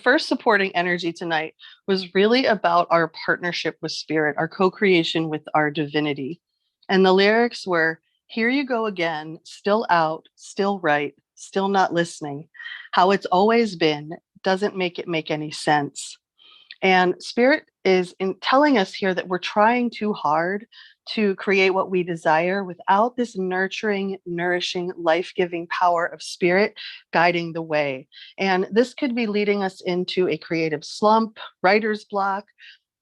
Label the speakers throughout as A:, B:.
A: First supporting energy tonight was really about our partnership with spirit, our co-creation with our divinity. And the lyrics were, "Here you go again, still out, still right, still not listening. How it's always been doesn't make it make any sense." And spirit is in telling us here that we're trying too hard to create what we desire without this nurturing, nourishing, life-giving power of spirit guiding the way. And this could be leading us into a creative slump, writer's block,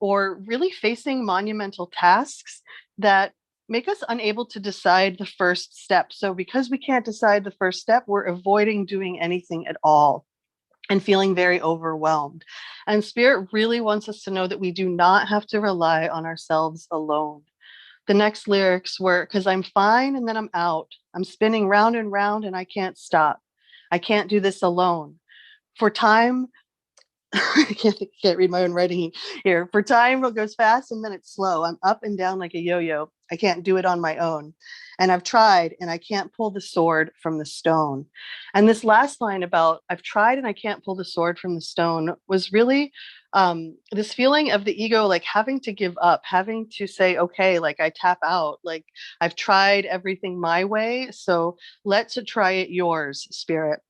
A: or really facing monumental tasks that make us unable to decide the first step. So because we can't decide the first step, we're avoiding doing anything at all and feeling very overwhelmed. And spirit really wants us to know that we do not have to rely on ourselves alone. The next lyrics were, "Because I'm fine and then I'm out. I'm spinning round and round and I can't stop. I can't do this alone. For time," I can't read my own writing here. "For time it goes fast and then it's slow. I'm up and down like a yo-yo. I can't do it on my own. And I've tried and I can't pull the sword from the stone." And this last line about "I've tried and I can't pull the sword from the stone" was really this feeling of the ego, like having to give up, having to say, okay, like I tap out, like I've tried everything my way. So let's try it yours, spirit.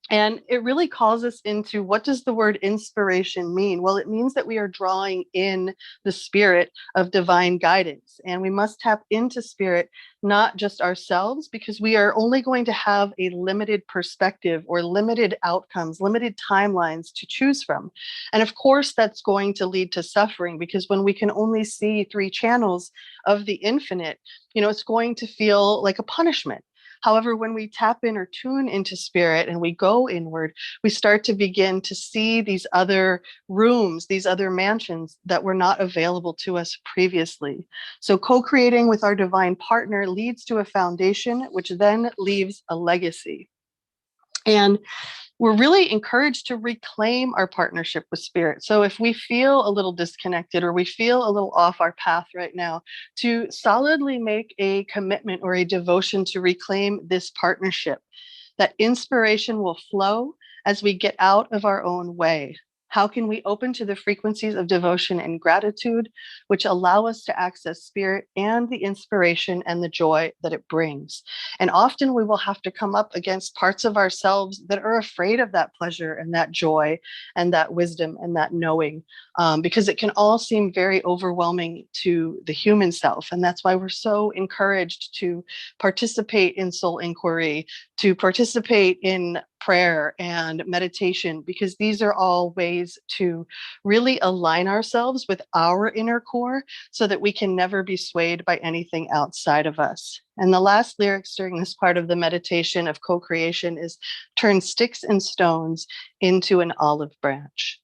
A: And it really calls us into, what does the word inspiration mean? Well, it means that we are drawing in the spirit of divine guidance. And we must tap into spirit, not just ourselves, because we are only going to have a limited perspective or limited outcomes, limited timelines to choose from. And of course, that's going to lead to suffering, because when we can only see three channels of the infinite, it's going to feel like a punishment. However, when we tap in or tune into spirit and we go inward, we start to begin to see these other rooms, these other mansions that were not available to us previously. So co-creating with our divine partner leads to a foundation, which then leaves a legacy. And we're really encouraged to reclaim our partnership with spirit. So if we feel a little disconnected or we feel a little off our path right now, to solidly make a commitment or a devotion to reclaim this partnership. That inspiration will flow as we get out of our own way. How can we open to the frequencies of devotion and gratitude, which allow us to access spirit and the inspiration and the joy that it brings? And often we will have to come up against parts of ourselves that are afraid of that pleasure and that joy and that wisdom and that knowing, because it can all seem very overwhelming to the human self. And that's why we're so encouraged to participate in soul inquiry, to participate in prayer and meditation, because these are all ways to really align ourselves with our inner core so that we can never be swayed by anything outside of us. And the last lyrics during this part of the meditation of co-creation is, "Turn sticks and stones into an olive branch."